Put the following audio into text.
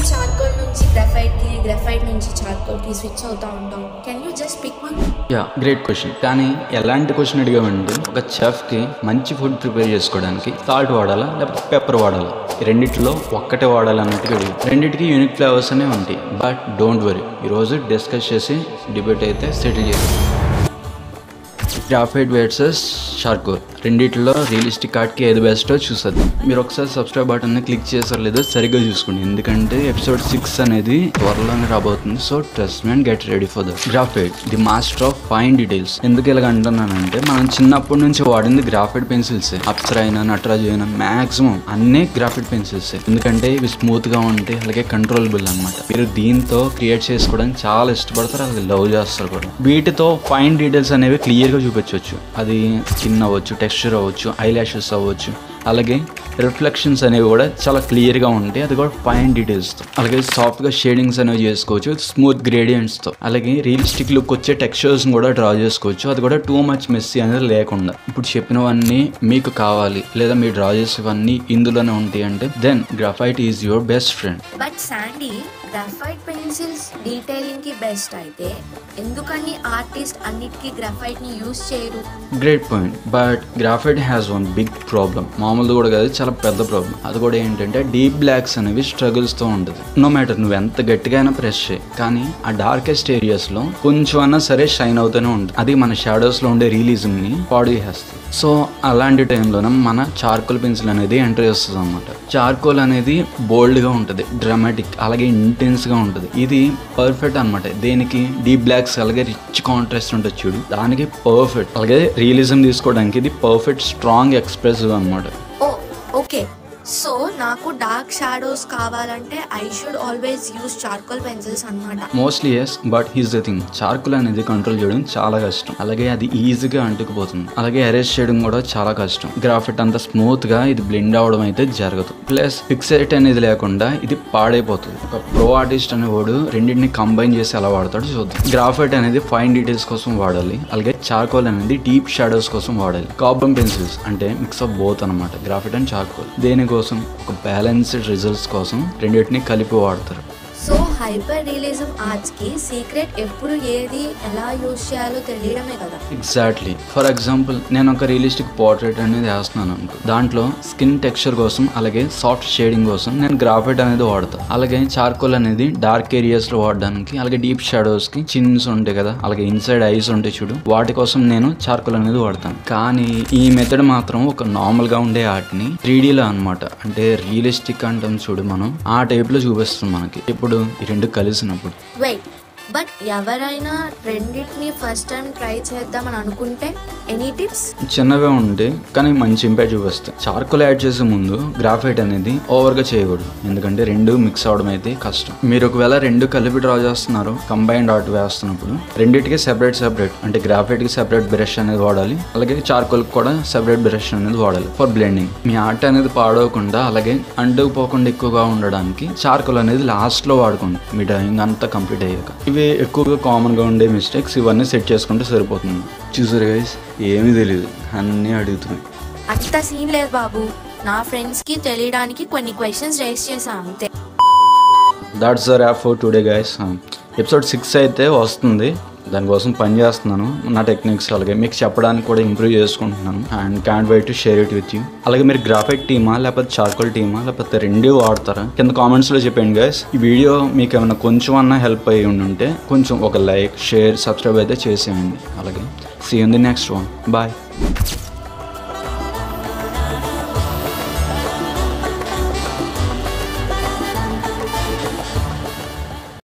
Charcoal నుంచి graphite కి, graphite నుంచి చార్కోల్ కి స్విచ్ అవుతా ఉంటాం. Can you just pick one? Yeah, great question. కానీ ఎలాంటి క్వశ్చన్ అడిగామంటే, ఒక చెఫ్కి మంచి ఫుడ్ ప్రిపేర్ చేసుకోవడానికి సాల్ట్ వాడాలా లేకపోతే పెప్పర్ వాడాలా, రెండిట్లో ఒక్కటే వాడాలన్నట్టుగా అడిగి, రెండింటికి యూనిక్ ఫ్లేవర్స్ అనే ఉంటాయి. బట్ డోంట్ వరీ, ఈరోజు డిస్కస్ చేసి డిబేట్ అయితే సెటిల్ చేయాలి. గ్రాఫైట్ వర్సెస్ చార్కోల్, రెండిట్లో రియలిస్టిక్ ఆర్ట్కి ఏది బెస్టో చూసేద్దాం. మీరు ఒకసారి సబ్స్క్రైబ్ బటన్ని క్లిక్ చేసారు లేదో సరిగ్గా చూసుకోండి, ఎందుకంటే ఎపిసోడ్ 6 అనేది త్వరలోనే రాబోతుంది. So trust me and get ready for that. Graphite the master of fine details. ఎందుకు ఇలాగ అంటున్నానంటే, మనం చిన్నప్పటి నుంచి వాడింది గ్రాఫైట్ పెన్సిల్స్. అప్సరా అయినా, నటరాజ్ అయినా మాక్సిమం అన్నీ గ్రాఫైట్ పెన్సిల్స్, ఎందుకంటే ఇవి స్మూత్ గా ఉంటాయి, అలాగే కంట్రోలబుల్ అనమాట. మీరు దీంతో క్రియేట్ చేసుకోవడానికి చాలా ఇష్టపడతారు, అలాగే లవ్ చేస్తారు కూడా. వీటితో ఫైన్ డీటెయిల్స్ అనేవి క్లియర్ గా చూపించవచ్చు. అది స్కిన్ అవ్వచ్చు, టెక్స్చర్ అవ్వచ్చు, ఐ లాషెస్ అవ్వచ్చు, అలాగే రిఫ్లెక్షన్స్ అనేవి కూడా చాలా క్లియర్గా ఉంటాయి, అది కూడా ఫైన్ డీటెయిల్స్తో. అలాగే సాఫ్ట్గా షేడింగ్స్ అనేవి చేసుకోవచ్చు స్మూత్ గ్రేడియంట్స్తో. అలాగే రియలిస్టిక్ లుక్ వచ్చే టెక్స్చర్స్ కూడా డ్రా చేసుకోవచ్చు, అది కూడా టూ మచ్ మెస్సీ అనేది లేకుండా. ఇప్పుడు చెప్పినవన్నీ మీకు కావాలి లేదా మీరు డ్రా చేసేవన్నీ ఇందులోనే ఉంటాయి అంటే, then graphite is your best friend. But Sandy, graphite pencils detailing కి బెస్ట్ అయితే ఎందుకని ఆర్టిస్ట్ అన్నిటికీ గ్రాఫైట్ ని యూజ్ చేయరు? Great point. But graphite has one big problem. మామూలుది కూడా కాదు, చాలా పెద్ద ప్రాబ్లం. అది కూడా ఏంటంటే, డీప్ బ్లాక్స్ అనేవి స్ట్రగుల్స్ తో ఉంటుంది. నో మ్యాటర్ నువ్వు ఎంత గట్టిగా అయినా ప్రెస్ చేయి, కానీ ఆ డార్కెస్ట్ ఏరియాస్ లో కొంచెం అన్నా సరే షైన్ అవుతూనే ఉంటుంది. అది మన షాడోస్ లో ఉండే రియలిజం ని పాడు చేస్తుంది. సో అలాంటి టైంలోనే మన చార్కోల్ పెన్సిల్ అనేది ఎంటర్ చేస్తుంది అనమాట. చార్కోల్ అనేది బోల్డ్ గా ఉంటుంది, డ్రామాటిక్, అలాగే ఇంటెన్స్ గా ఉంటుంది. ఇది పర్ఫెక్ట్ అనమాట. దేనికి? డీప్ బ్లాక్స్, అలాగే రిచ్ కాంట్రాస్ట్ ఉంటుంది చూడు, దానికి పర్ఫెక్ట్. అలాగే రియలిజం తీసుకోవడానికి ఇది పర్ఫెక్ట్ స్ట్రాంగ్ ఎక్స్ప్రెసివ్ అనమాట. ఓ ఓకే, సో నాకు డార్క్ షాడోస్ కావాలంటే I should always use charcoal pencils అన్నమాట. Mostly yes, but here's the thing, charcoal అనేది కంట్రోల్ చేయడం చాలా కష్టం, అలాగే అది ఈజీగా అంటుకుపోతుంది, అలాగే అరెస్ట్ చేయడం కూడా చాలా కష్టం. గ్రాఫైట్ అంత స్మూత్ గా ఇది బ్లెండ్ అవడం అయితే జరగదు. ప్లస్ ఫిక్సేట్ అనేది లేకుండా ఇది పాడైపోతుంది. ఒక ప్రో ఆర్టిస్ట్ అనేవాడు రెండింటిని కంబైన్ చేసి ఎలా వాడతాడో చూద్దాం. గ్రాఫైట్ అనేది ఫైన్ డీటెయిల్స్ కోసం వాడాలి, అలాగే చార్కోల్ అనేది డీప్ షాడోస్ కోసం వాడాలి. కార్బన్ పెన్సిల్స్ అంటే మిక్స్ ఆఫ్ బోత్ అనమాట, గ్రాఫైట్ అండ్ చార్కోల్. దేనికోసం? ఒక బ్యాలెన్స్డ్ రిజల్ట్స్ కోసం రెండింటిని కలిపి వాడతారు. సో హైపర్ రియలిజం ఆర్ట్స్ కి సీక్రెట్ ఎప్పుడు ఏది ఎలా యూజ్ చేయాలో తెలియడమే కదా. ఎగ్జాక్ట్లీ. ఫర్ ఎగ్జాంపుల్, నేను ఒక రియలిస్టిక్ పోర్ట్రేట్ అనేది వేస్తున్నాను అనుకో, దాంట్లో స్కిన్ టెక్స్చర్ కోసం అలాగే సాఫ్ట్ షేడింగ్ కోసం నేను గ్రాఫైట్ అనేది వాడతాను. అలాగే చార్కోల్ అనేది డార్క్ ఏరియాస్ లో వాడడానికి, అలాగే డీప్ షాడోస్ కి, చిన్స్ ఉంటాయి కదా, అలాగే ఇన్సైడ్ ఐస్ ఉంటాయి చూడు, వాటి కోసం నేను చార్కోల్ అనేది వాడతాను. కానీ ఈ మెథడ్ మాత్రం ఒక నార్మల్ గా ఉండే ఆర్ట్ ని 3D లో అనమాట, అంటే రియలిస్టిక్ అంటాం చూడు మనం, ఆ టైప్ లో చూపిస్తుంది మనకి. ఇప్పుడు ఈ రెండు కలిసినప్పుడు. వెయిట్, బట్ ఎవరైనా రెండింటిని ఫస్ట్ టైం ట్రై చేద్దామని అనుకుంటే ఎనీ టిప్స్? చిన్నవే ఉంటే కానీ మంచి ఇంపాక్ట్ చూపిస్తాయి. చార్కోల్ యాడ్ చేసే ముందు గ్రాఫైట్ అనేది ఓవర్గా చేయకూడదు, ఎందుకంటే రెండు మిక్స్ అవడం అయితే కష్టం. మీరు ఒకవేళ రెండు కలిపి డ్రా చేస్తున్నారు, కంబైన్డ్ ఆర్ట్ వేస్తున్నప్పుడు రెండింటికి సెపరేట్ అంటే గ్రాఫైట్ కి సెపరేట్ బ్రష్ అనేది వాడాలి, అలాగే చార్కోల్ కూడా సెపరేట్ బ్రష్ అనేది వాడాలి ఫర్ బ్లెండింగ్. మీ ఆర్ట్ అనేది పాడవకుండా అలాగే అంటుకుపోకుండా ఎక్కువగా ఉండడానికి చార్కోల్ అనేది లాస్ట్ లో వాడుకోండి, మీ డ్రాయింగ్ అంతా కంప్లీట్ అయ్యాక. ఇవి ఎక్కువగా కామన్ గా ఉండే మిస్టేక్స్, ఇవన్నీ సెట్ చేసుకుంటే సరిపోతుంది. చూసారు గైస్, ఏమీ తెలియదు, అన్నీ అడుగుతున్నాయి. అంత సీన్ లేదు బాబు, నా ఫ్రెండ్స్ కి తెలియడానికి కొన్ని క్వశ్చన్స్ రైస్ చేశాను అంతే. That's the wrap for today guys. Episode 6 అయితే వస్తుంది, దానికోసం పని చేస్తున్నాను. నా టెక్నిక్స్ అలాగే మీకు చెప్పడానికి కూడా ఇంప్రూవ్ చేసుకుంటున్నాను, and can wait to share it with you. అలాగే మీరు గ్రాఫైట్ టీమా లేకపోతే చార్కోల్ టీమా లేకపోతే రెండూ వాడతారా? కింద కామెంట్స్లో చెప్పండి గైస్. ఈ వీడియో మీకు ఏమైనా కొంచెం అన్నా హెల్ప్ అయ్యి ఉంటే కొంచెం ఒక లైక్, షేర్, సబ్స్క్రైబ్ అయితే చేసేయండి. అలాగే see you in the next one. Bye.